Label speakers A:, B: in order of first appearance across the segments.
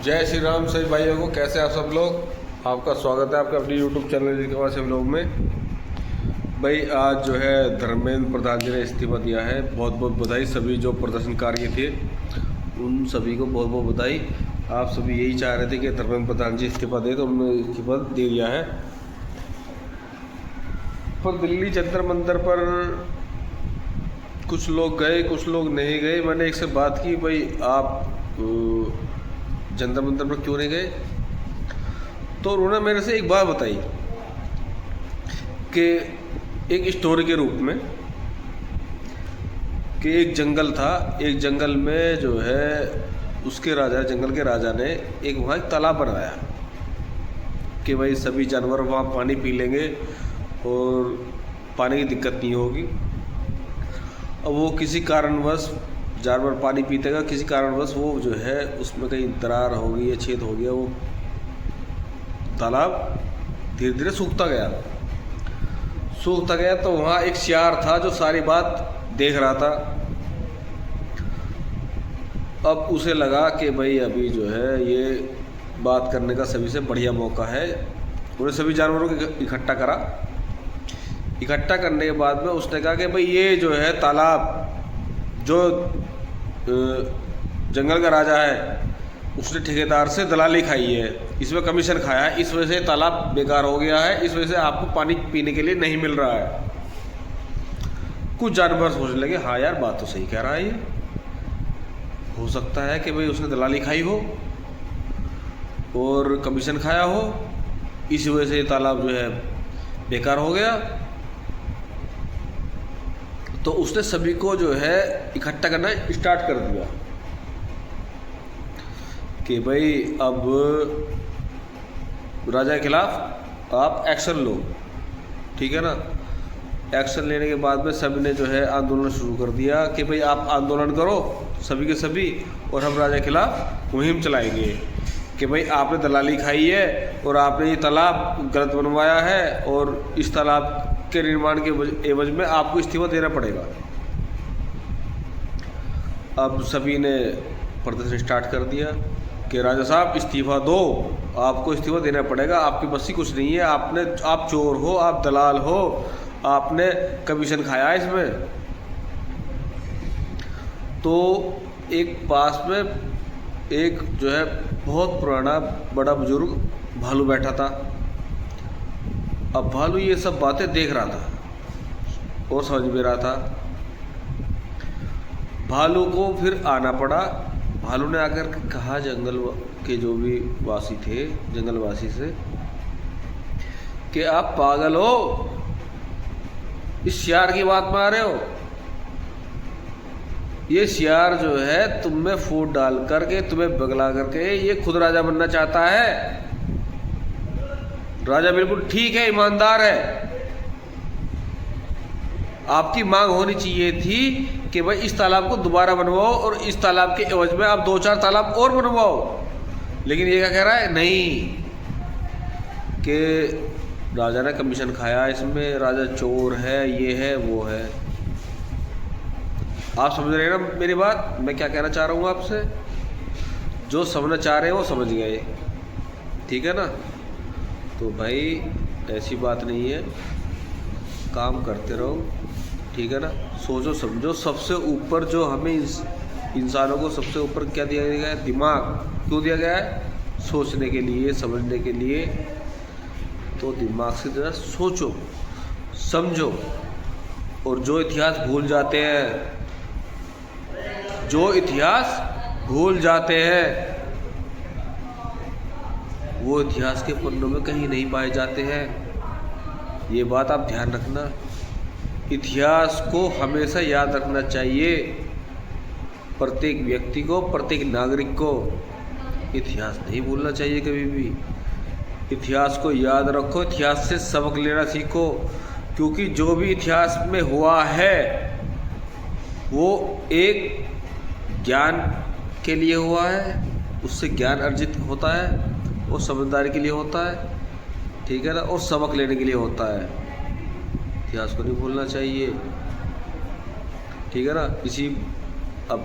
A: जय श्री राम सभी भाइयों को। कैसे आप सब लोग। आपका स्वागत है आपके अपनी यूट्यूब चैनल के पास व्लॉग में। भाई आज जो है धर्मेंद्र प्रधान जी ने इस्तीफा दिया है। बहुत बहुत बधाई। सभी जो प्रदर्शनकारी थे उन सभी को बहुत बहुत बधाई। आप सभी यही चाह रहे थे कि धर्मेंद्र प्रधान जी इस्तीफा दे, तो उन्होंने इस्तीफा दे दिया है। पर दिल्ली जंतर मंतर पर कुछ लोग गए, कुछ लोग नहीं गए। मैंने एक से बात की, भाई आप जंतर मंतर पर क्यों नहीं गए, तो उन्होंने मेरे से एक बात बताई कि एक स्टोरी के रूप में कि एक जंगल था। एक जंगल में जो है उसके राजा, जंगल के राजा ने एक वहाँ एक तालाब बनाया कि भाई सभी जानवर वहाँ पानी पी लेंगे और पानी की दिक्कत नहीं होगी। अब वो किसी कारणवश जानवर पानी पीतेगा, किसी कारणवश वो जो है उसमें कहीं दरार हो गई या छेद हो गया, वो तालाब धीरे धीरे सूखता गया। तो वहाँ एक सियार था जो सारी बात देख रहा था। अब उसे लगा कि भाई अभी जो है ये बात करने का सभी से बढ़िया मौका है। उन्हें सभी जानवरों को इकट्ठा करा। इकट्ठा करने के बाद में उसने कहा कि भाई ये जो है तालाब, जो जंगल का राजा है उसने ठेकेदार से दलाली खाई है, इसमें कमीशन खाया है, इस वजह से तालाब बेकार हो गया है, इस वजह से आपको पानी पीने के लिए नहीं मिल रहा है। कुछ जानवर सोचने लगे, हाँ यार बात तो सही कह रहा है, ये हो सकता है कि भाई उसने दलाली खाई हो और कमीशन खाया हो, इस वजह से ये तालाब जो है बेकार हो गया। तो उसने सभी को जो है इकट्ठा करना स्टार्ट कर दिया कि भाई अब राजा के खिलाफ आप एक्शन लो, ठीक है ना। एक्शन लेने के बाद में सभी ने जो है आंदोलन शुरू कर दिया कि भाई आप आंदोलन करो सभी के सभी, और हम राजा के खिलाफ मुहिम चलाएंगे कि भाई आपने दलाली खाई है और आपने ये तालाब गलत बनवाया है और इस तालाब के निर्माण के एवज में आपको इस्तीफा देना पड़ेगा। अब सभी ने प्रदर्शन स्टार्ट कर दिया कि राजा साहब इस्तीफा दो, आपको इस्तीफा देना पड़ेगा, आपकी बस ही कुछ नहीं है, आप चोर हो, आप दलाल हो, आपने कमीशन खाया है इसमें। तो एक पास में एक जो है बहुत पुराना बड़ा बुजुर्ग भालू बैठा था। अब भालू ये सब बातें देख रहा था और समझ भी रहा था। भालू को फिर आना पड़ा। भालू ने आकर कहा जंगल के जो भी वासी थे, जंगलवासी से, कि आप पागल हो, इस सियार की बात में आ रहे हो। ये सियार जो है तुम में फूट डाल करके, तुम्हें बगला करके ये खुद राजा बनना चाहता है। राजा बिल्कुल ठीक है, ईमानदार है। आपकी मांग होनी चाहिए थी कि भाई इस तालाब को दोबारा बनवाओ और इस तालाब के एवज में आप 2-4 तालाब और बनवाओ। लेकिन ये क्या कह रहा है, नहीं, कि राजा ने कमीशन खाया, इसमें राजा चोर है, ये है वो है। आप समझ रहे हैं ना मेरी बात, मैं क्या कहना चाह रहा हूँ आपसे। जो समझना चाह रहे हैं वो समझ गए, ठीक है ना। तो भाई ऐसी बात नहीं है, काम करते रहो, ठीक है ना। सोचो समझो। सबसे ऊपर जो हमें इंसानों को सबसे ऊपर क्या दिया गया है, दिमाग। क्यों दिया गया है? सोचने के लिए, समझने के लिए। तो दिमाग से जरा सोचो, समझो। और जो इतिहास भूल जाते हैं, जो इतिहास भूल जाते हैं, वो इतिहास के पन्नों में कहीं नहीं पाए जाते हैं। ये बात आप ध्यान रखना। इतिहास को हमेशा याद रखना चाहिए। प्रत्येक व्यक्ति को, प्रत्येक नागरिक को इतिहास नहीं भूलना चाहिए कभी भी। इतिहास को याद रखो, इतिहास से सबक लेना सीखो। क्योंकि जो भी इतिहास में हुआ है वो एक ज्ञान के लिए हुआ है, उससे ज्ञान अर्जित होता है और समझदारी के लिए होता है, ठीक है ना, और सबक लेने के लिए होता है। इतिहास को नहीं भूलना चाहिए, ठीक है ना। इसी अब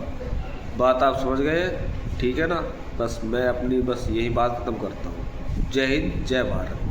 A: बात आप समझ गए, ठीक है ना। बस मैं अपनी यही बात ख़त्म करता हूँ। जय हिंद, जय भारत।